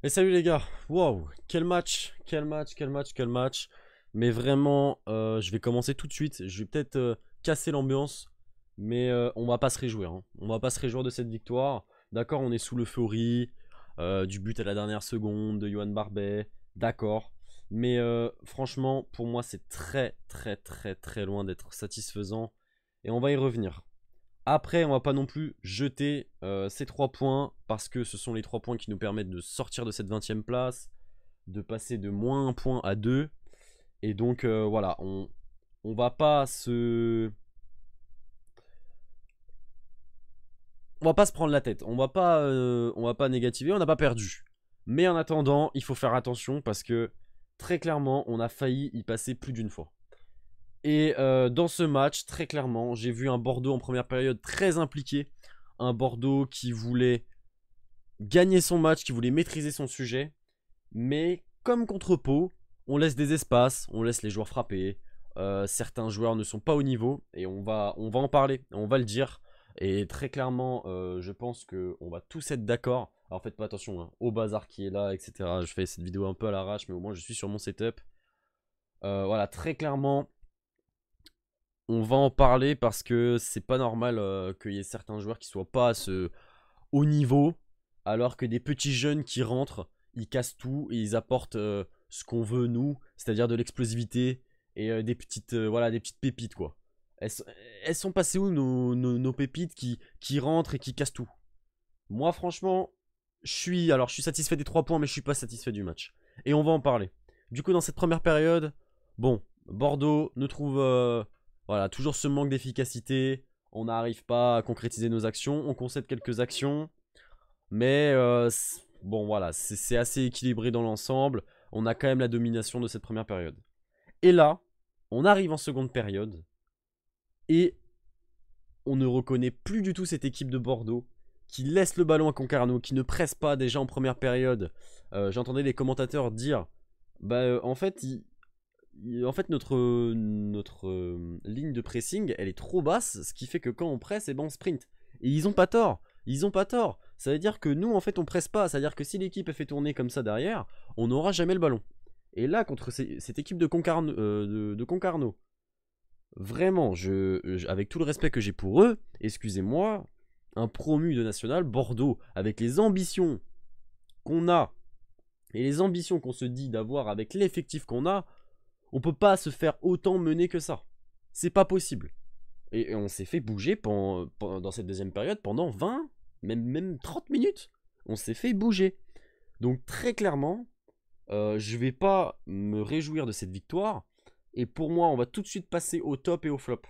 Et salut les gars, waouh, quel match, quel match, quel match, quel match. Mais vraiment, je vais commencer tout de suite. Je vais peut-être casser l'ambiance, mais on va pas se réjouir, hein. On va pas se réjouir de cette victoire. D'accord, on est sous l'euphorie du but à la dernière seconde de Johan Barbet. D'accord, mais franchement, pour moi, c'est très, très, très, très loin d'être satisfaisant. Et on va y revenir. Après, on va pas non plus jeter ces 3 points parce que ce sont les 3 points qui nous permettent de sortir de cette 20e place, de passer de moins 1 point à 2. Et donc voilà, on va pas se. On va pas se prendre la tête, on va pas négativer, on n'a pas perdu. Mais en attendant, il faut faire attention parce que très clairement, on a failli y passer plus d'une fois. Et dans ce match, très clairement, j'ai vu un Bordeaux en première période très impliqué. Un Bordeaux qui voulait gagner son match, qui voulait maîtriser son sujet. Mais comme contre Pau, on laisse des espaces, on laisse les joueurs frapper. Certains joueurs ne sont pas au niveau et on va en parler, on va le dire. Et très clairement, je pense qu'on va tous être d'accord. Alors faites pas attention hein, au bazar qui est là, etc. Je fais cette vidéo un peu à l'arrache, mais au moins je suis sur mon setup. Voilà, très clairement, on va en parler parce que c'est pas normal qu'il y ait certains joueurs qui soient pas à ce haut niveau, alors que des petits jeunes qui rentrent, ils cassent tout et ils apportent ce qu'on veut nous, c'est-à-dire de l'explosivité et des petites voilà des petites pépites quoi. Elles, sont- elles sont passées où nos pépites qui rentrent et qui cassent tout? Moi franchement, je suis satisfait des 3 points mais je suis pas satisfait du match. Et on va en parler. Du coup dans cette première période, bon, Bordeaux nous trouve voilà, toujours ce manque d'efficacité, on n'arrive pas à concrétiser nos actions, on concède quelques actions. Mais bon voilà, c'est assez équilibré dans l'ensemble. On a quand même la domination de cette première période. Et là, on arrive en seconde période et on ne reconnaît plus du tout cette équipe de Bordeaux qui laisse le ballon à Concarneau, qui ne presse pas déjà en première période. J'entendais les commentateurs dire, bah en fait, en fait notre ligne de pressing, elle est trop basse, ce qui fait que quand on presse, et ben on sprint. Et ils ont pas tort. Ils ont pas tort. Ça veut dire que nous, en fait, on presse pas. Ça veut dire que si l'équipe est fait tourner comme ça derrière, on n'aura jamais le ballon. Et là, contre cette équipe de Concarneau, vraiment, avec tout le respect que j'ai pour eux, excusez-moi, un promu de national, Bordeaux, avec les ambitions qu'on a et les ambitions qu'on se dit d'avoir avec l'effectif qu'on a, on peut pas se faire autant mener que ça. C'est pas possible. Et on s'est fait bouger dans cette deuxième période pendant 20, même 30 minutes. On s'est fait bouger. Donc très clairement, je vais pas me réjouir de cette victoire. Et pour moi, on va tout de suite passer au top et au flop.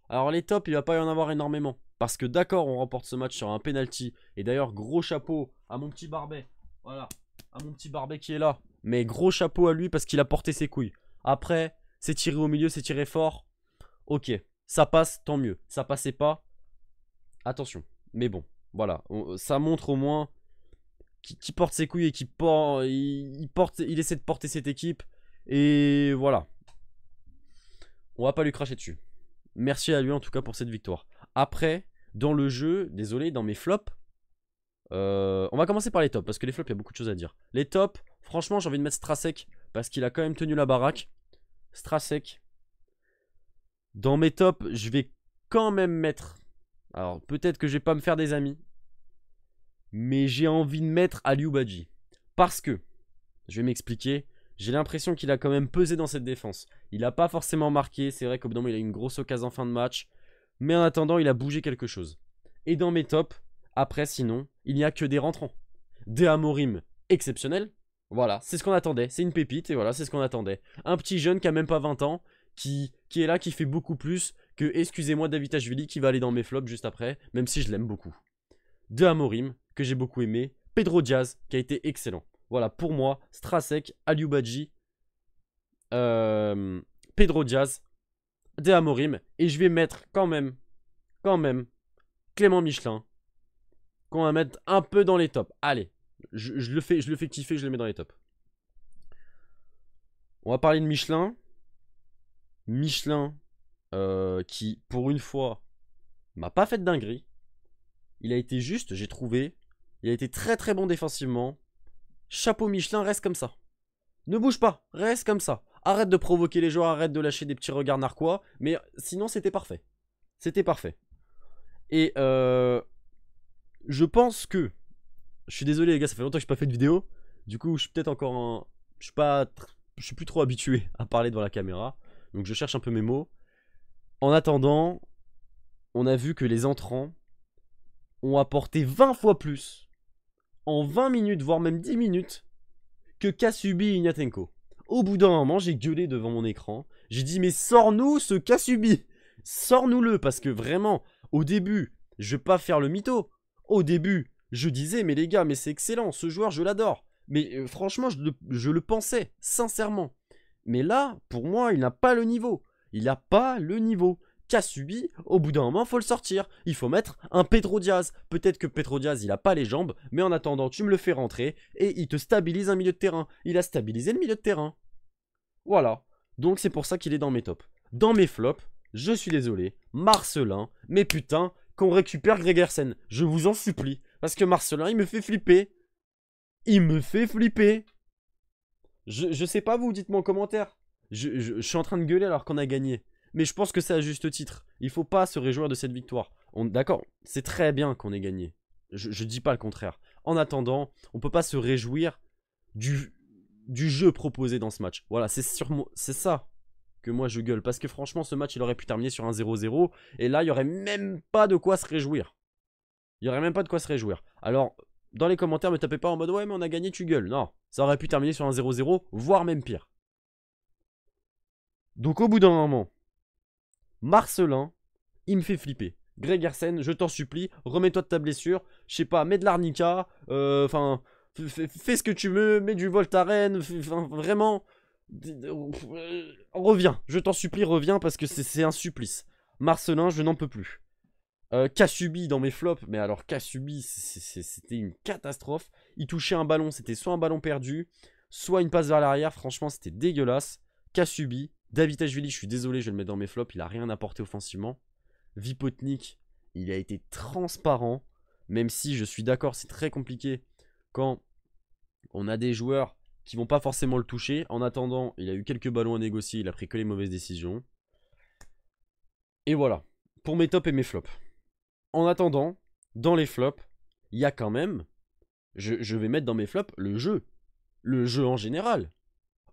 Alors les tops, il va pas y en avoir énormément. Parce que d'accord, on remporte ce match sur un penalty. Et d'ailleurs, gros chapeau à mon petit Barbet. Voilà, à mon petit Barbet qui est là. Mais gros chapeau à lui parce qu'il a porté ses couilles. Après, c'est tiré au milieu, c'est tiré fort. Ok, ça passe, tant mieux. Ça passait pas, attention. Mais bon, voilà, ça montre au moins qu'il porte ses couilles et il essaie de porter cette équipe. Et voilà, on va pas lui cracher dessus. Merci à lui en tout cas pour cette victoire. Après, dans le jeu, désolé, dans mes flops, on va commencer par les tops parce que les flops, il y a beaucoup de choses à dire. Les tops, franchement, j'ai envie de mettre Strasek parce qu'il a quand même tenu la baraque. Strasek. Dans mes tops, je vais quand même mettre. Alors, peut-être que je vais pas me faire des amis, mais j'ai envie de mettre Aliou Badji. Parce que, je vais m'expliquer, j'ai l'impression qu'il a quand même pesé dans cette défense. Il n'a pas forcément marqué, c'est vrai qu'au bout d'un moment, il a eu une grosse occasion en fin de match, mais en attendant, il a bougé quelque chose. Et dans mes tops, après, sinon, il n'y a que des rentrants. Des Amorim exceptionnels. Voilà, c'est ce qu'on attendait. C'est une pépite, et voilà, c'est ce qu'on attendait. Un petit jeune qui a même pas 20 ans, qui est là, qui fait beaucoup plus que, excusez-moi, David Ashvili, qui va aller dans mes flops juste après, même si je l'aime beaucoup. De Amorim, que j'ai beaucoup aimé. Pedro Diaz, qui a été excellent. Voilà, pour moi, Strasek, Aliou Badji, euh, Pedro Diaz, De Amorim. Et je vais mettre quand même, Clément Michelin, qu'on va mettre un peu dans les tops. Allez, je le fais kiffer, je le mets dans les tops. On va parler de Michelin. Michelin, qui, pour une fois, m'a pas fait de dinguerie. Il a été juste, j'ai trouvé. Il a été très très bon défensivement. chapeau Michelin, reste comme ça. Ne bouge pas, reste comme ça. Arrête de provoquer les joueurs, arrête de lâcher des petits regards narquois. Mais sinon, c'était parfait. C'était parfait. Et je pense que... Je suis désolé les gars, ça fait longtemps que je n'ai pas fait de vidéo. Du coup, je suis peut-être encore un... Je suis plus trop habitué à parler devant la caméra. Donc je cherche un peu mes mots. En attendant, on a vu que les entrants ont apporté 20 fois plus en 20 minutes, voire même 10 minutes, que Kasubi et Ignatenko. Au bout d'un moment, j'ai gueulé devant mon écran. J'ai dit, mais sors-nous ce Kasubi. Sors-nous-le, parce que vraiment, au début, je vais pas faire le mytho. Au début, je disais, mais les gars, mais c'est excellent, ce joueur, je l'adore. Mais franchement, je le pensais, sincèrement. Mais là, pour moi, il n'a pas le niveau. Il n'a pas le niveau. Kasubi, au bout d'un moment, faut le sortir. Il faut mettre un Pedro Diaz. Peut-être que Pedro Diaz, il a pas les jambes, mais en attendant, tu me le fais rentrer et il te stabilise un milieu de terrain. Il a stabilisé le milieu de terrain. Voilà. Donc c'est pour ça qu'il est dans mes tops. Dans mes flops, je suis désolé, Marcelin, mais putain, qu'on récupère Gregersen. Je vous en supplie. Parce que Marcelin, il me fait flipper. Il me fait flipper. Je sais pas vous, dites-moi en commentaire. Je suis en train de gueuler alors qu'on a gagné. Mais je pense que c'est à juste titre. Il faut pas se réjouir de cette victoire. D'accord, c'est très bien qu'on ait gagné. Je dis pas le contraire. En attendant, on peut pas se réjouir du jeu proposé dans ce match. Voilà, c'est ça que moi je gueule. Parce que franchement, ce match, il aurait pu terminer sur un 0-0. Et là, il y aurait même pas de quoi se réjouir. Il y aurait même pas de quoi se réjouir. Alors, dans les commentaires, me tapez pas en mode ouais, mais on a gagné, tu gueules. Non, ça aurait pu terminer sur un 0-0, voire même pire. Donc, au bout d'un moment, Marcelin, il me fait flipper. Gregersen, je t'en supplie, remets-toi de ta blessure. Je sais pas, mets de l'arnica. Enfin, fais ce que tu veux, mets du Voltaren. Vraiment, reviens. Je t'en supplie, reviens parce que c'est un supplice. Marcelin, je n'en peux plus. Kasubi dans mes flops, mais alors Kasubi, c'était une catastrophe. Il touchait un ballon, c'était soit un ballon perdu, soit une passe vers l'arrière. Franchement, c'était dégueulasse. Kasubi, Davitashvili, je suis désolé, je vais le mettre dans mes flops, il a rien apporté offensivement. Vipotnik, il a été transparent, même si je suis d'accord, c'est très compliqué quand on a des joueurs qui vont pas forcément le toucher. En attendant, il a eu quelques ballons à négocier, il a pris que les mauvaises décisions. Et voilà, pour mes tops et mes flops. En attendant, dans les flops, il y a quand même, je vais mettre dans mes flops le jeu. Le jeu en général.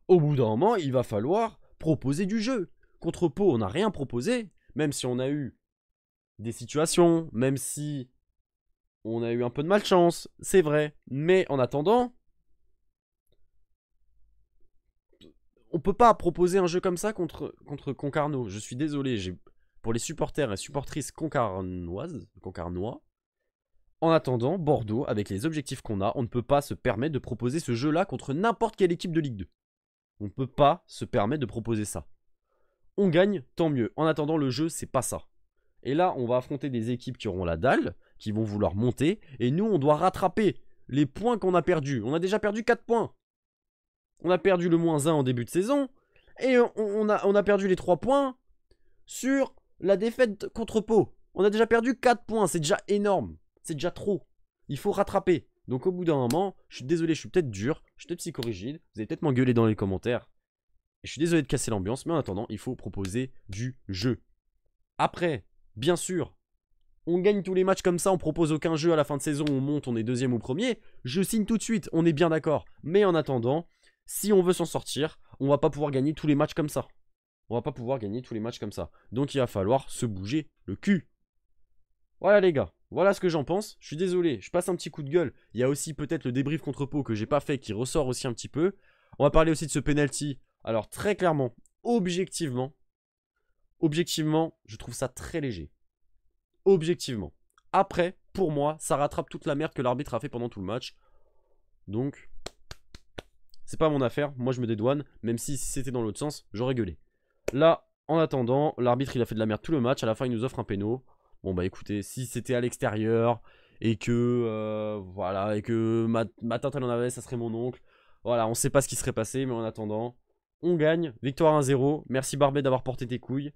Au bout d'un moment, il va falloir proposer du jeu. Contre Pau, on n'a rien proposé, même si on a eu des situations, même si on a eu un peu de malchance, c'est vrai. Mais en attendant, on peut pas proposer un jeu comme ça contre Concarneau. Je suis désolé, pour les supporters et supportrices concarnois, en attendant, Bordeaux, avec les objectifs qu'on a, on ne peut pas se permettre de proposer ce jeu-là contre n'importe quelle équipe de Ligue 2. On ne peut pas se permettre de proposer ça. On gagne, tant mieux. En attendant, le jeu, c'est pas ça. Et là, on va affronter des équipes qui auront la dalle, qui vont vouloir monter, et nous, on doit rattraper les points qu'on a perdus. On a déjà perdu 4 points. On a perdu le -1 en début de saison, et on a perdu les 3 points sur la défaite contre Pau. On a déjà perdu 4 points, c'est déjà énorme. C'est déjà trop. Il faut rattraper. Donc au bout d'un moment, je suis désolé, je suis peut-être dur, je suis peut-être psychorigide, vous allez peut-être m'engueuler dans les commentaires. Et je suis désolé de casser l'ambiance, mais en attendant, il faut proposer du jeu. Après, bien sûr, on gagne tous les matchs comme ça, on propose aucun jeu à la fin de saison, on monte, on est deuxième ou premier, je signe tout de suite, on est bien d'accord. Mais en attendant, si on veut s'en sortir, on va pas pouvoir gagner tous les matchs comme ça. On va pas pouvoir gagner tous les matchs comme ça. Donc il va falloir se bouger le cul. Voilà les gars, voilà ce que j'en pense. Je suis désolé, je passe un petit coup de gueule. Il y a aussi peut-être le débrief contre Pau que j'ai pas fait qui ressort aussi un petit peu. On va parler aussi de ce penalty. Alors très clairement, objectivement, je trouve ça très léger. Objectivement. Après, pour moi, ça rattrape toute la merde que l'arbitre a fait pendant tout le match. Donc, c'est pas mon affaire. Moi, je me dédouane. Même si c'était dans l'autre sens, j'aurais gueulé. Là, en attendant, l'arbitre, il a fait de la merde tout le match. À la fin, il nous offre un péno. Bon, bah écoutez, si c'était à l'extérieur et que, voilà, et que ma tante, elle en avait, ça serait mon oncle. Voilà, on sait pas ce qui serait passé, mais en attendant, on gagne. Victoire 1-0. Merci Barbet d'avoir porté tes couilles.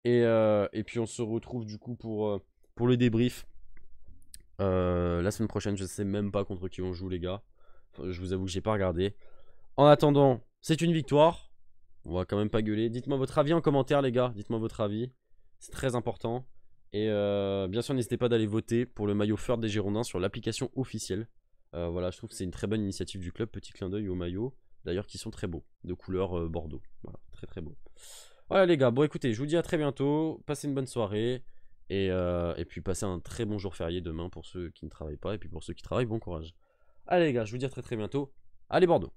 Et puis on se retrouve du coup pour le débrief la semaine prochaine. Je sais même pas contre qui on joue les gars. Enfin, je vous avoue que j'ai pas regardé. En attendant, c'est une victoire. On va quand même pas gueuler. Dites-moi votre avis en commentaire, les gars. Dites-moi votre avis. C'est très important. Et bien sûr, n'hésitez pas d'aller voter pour le maillot Flirt des Girondins sur l'application officielle. Voilà, je trouve que c'est une très bonne initiative du club. Petit clin d'œil au maillot. D'ailleurs, qui sont très beaux. De couleur bordeaux. Voilà, très très beau. Voilà, les gars. Bon, écoutez, je vous dis à très bientôt. Passez une bonne soirée. Et puis, passez un très bon jour férié demain pour ceux qui ne travaillent pas. Et puis, pour ceux qui travaillent, bon courage. Allez, les gars, je vous dis à très très bientôt. Allez, Bordeaux!